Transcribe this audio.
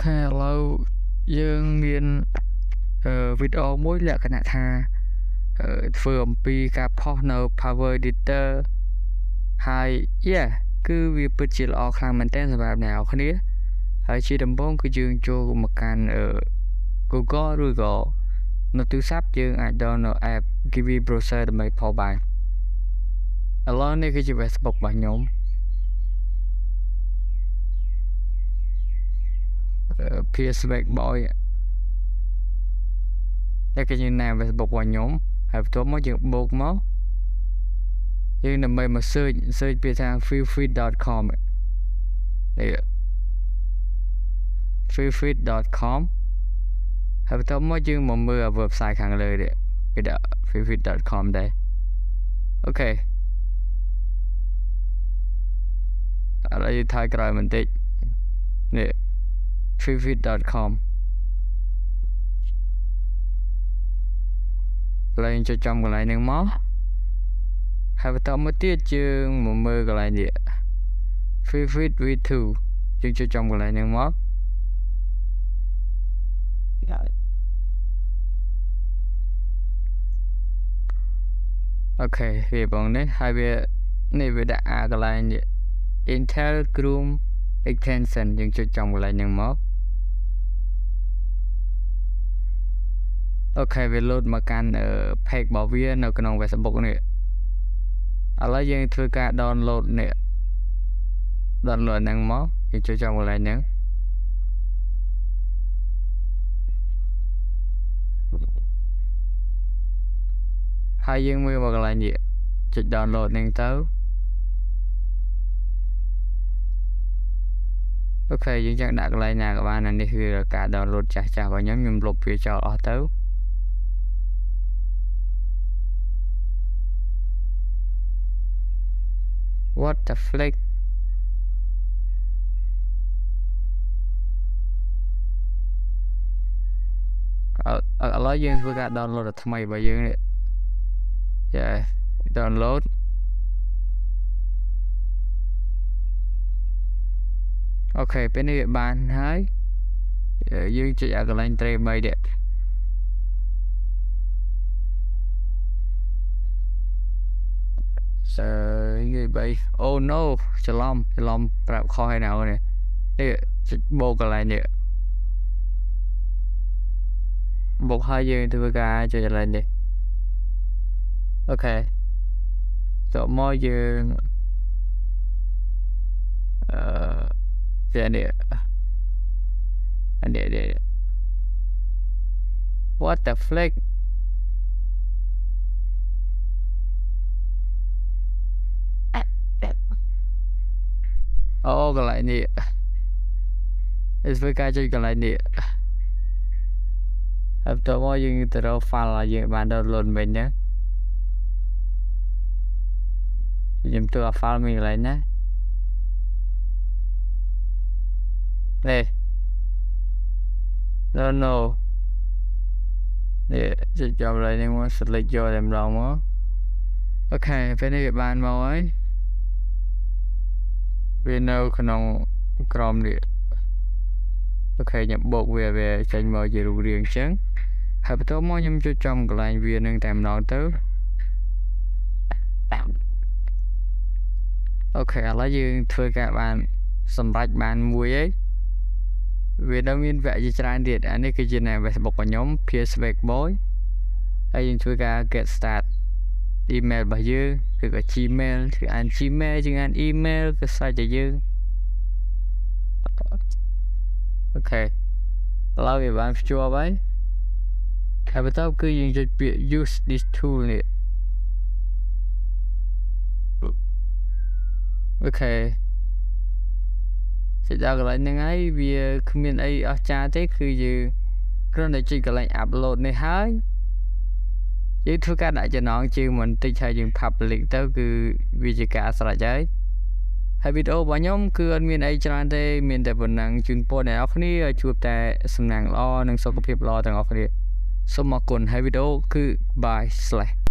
Ok, lâu dương miền video mỗi lệ cái nạ tha vừaអំពីការផុសនៅ Power Editor ហើយ yeah គឺវាពិតជាល្អខ្លាំងមែនទែនសម្រាប់អ្នកនរគ្នាហើយជាដំបូងគឺយើងចូលមកកាន់Google ឬក៏នៅទូរស័ព្ទយើងអាច download app Kiwi Browser ដើម្បីផុសបានឥឡូវនេះគឺជា Facebook របស់ខ្ញុំFacebook Boy តែគេយើងណា Facebook របស់ខ្ញុំហើយបន្ទាប់មកយើងបូកមកយើងដើម្បីមក search ពាក្យថា feelfit.com នេះ feelfit.com ហើយបន្ទាប់មកយើងមកមើល website ខាងលើនេះគេដាក់ feelfit.com ដែរអូខេឥឡូវយើងថយក្រោយបន្តិចនេះ feelfit.com ឡើងចុចចំកន្លែងហ្នឹងមកហើយបន្តមកទៀតយើងមកមើលកន្លែងនេះ Feelfit V2 យើងចុចចំកន្លែងហ្នឹងមកអូខេវាបងនេះហើយវាដាក់កន្លែងនេះ Intel Chrome Extension យើងចុចចំកន្លែងហ្នឹងមកអូខេវា load មកកាន់ page របស់វានៅក្នុង Facebook នេះឥឡូវយើងធ្វើការ download នេះ download ហ្នឹងមកយើងចុចចំកន្លែងហ្នឹងហើយយើងមើលមកកន្លែងនេះចុច download ហ្នឹងទៅអូខេយើងចង់ដាក់កន្លែងណាក៏បាននេះគឺការ download ចាស់របស់ខ្ញុំលុបវាចោលអស់ទៅWhat the flick ឥឡូវយើងធ្វើការ download ថ្មីរបស់យើងនេះ Yeah download អូខេពេលនេះវាបានហើយយើងចុចកន្លែង tray 3នេះនិយាយបី Oh no ច្រឡំប្រាប់ខុសហើយណានេះចុចបូកកន្លែងនេះបូកហើយយើងធ្វើការចុចកន្លែងនេះអូខេតមកយើងវានេះWhat the flickអូកន្លែងនេះធ្វើការចុចកន្លែងនេះហើយតមកយើងទៅរក file ឲ្យយើងបាន download វិញណាខ្ញុំទៅ file មានកន្លែងណានេះ No នេះចុចចំកន្លែងនេះមក select យកតែម្ដងមកអូខេពេលនេះវាបានមកហើយវានៅក្នុងក្រមនេះអូខេខ្ញុំបូកវាចេញមកជារូបរាងអញ្ចឹងហើយបន្ទាប់មកខ្ញុំចុចចំកន្លែងវានឹងតែម្ដងទៅអូខេឥឡូវយើងធ្វើការបានសម្រេចបានមួយហើយវានៅមានវគ្គជាច្រើនទៀតអានេះគឺជា Facebook របស់ខ្ញុំ Facebook Boy ហើយយើងធ្វើការ get start email របស់យើងគឺក៏ Gmail គឺអាន Gmail ជាងអាន email គឺសាច់តែយើងអូខេឥឡូវវាបានភ្ជាប់ហើយហើយបន្តគឺយើងចុចពាក្យ use this tool នេះអូខេចុចដល់កន្លែងហ្នឹងហើយវាគ្មានអីអស្ចារ្យទេគឺយើងគ្រាន់តែចុចកន្លែង upload នេះហើយយើងធ្វើការដាក់ចំណងជើងបន្តិចហើយយើង public ទៅគឺវាជាការស្រេចហើយវីដេអូរបស់ខ្ញុំគឺអត់មានអីច្រើនទេមានតែប៉ុណ្ណឹងជូនពរអ្នកនរគ្នាឲ្យជួបតែសំណាងល្អនិងសុខភាពល្អទាំងអស់គ្នាសូមអរគុណហើយវីដេអូគឺ bye/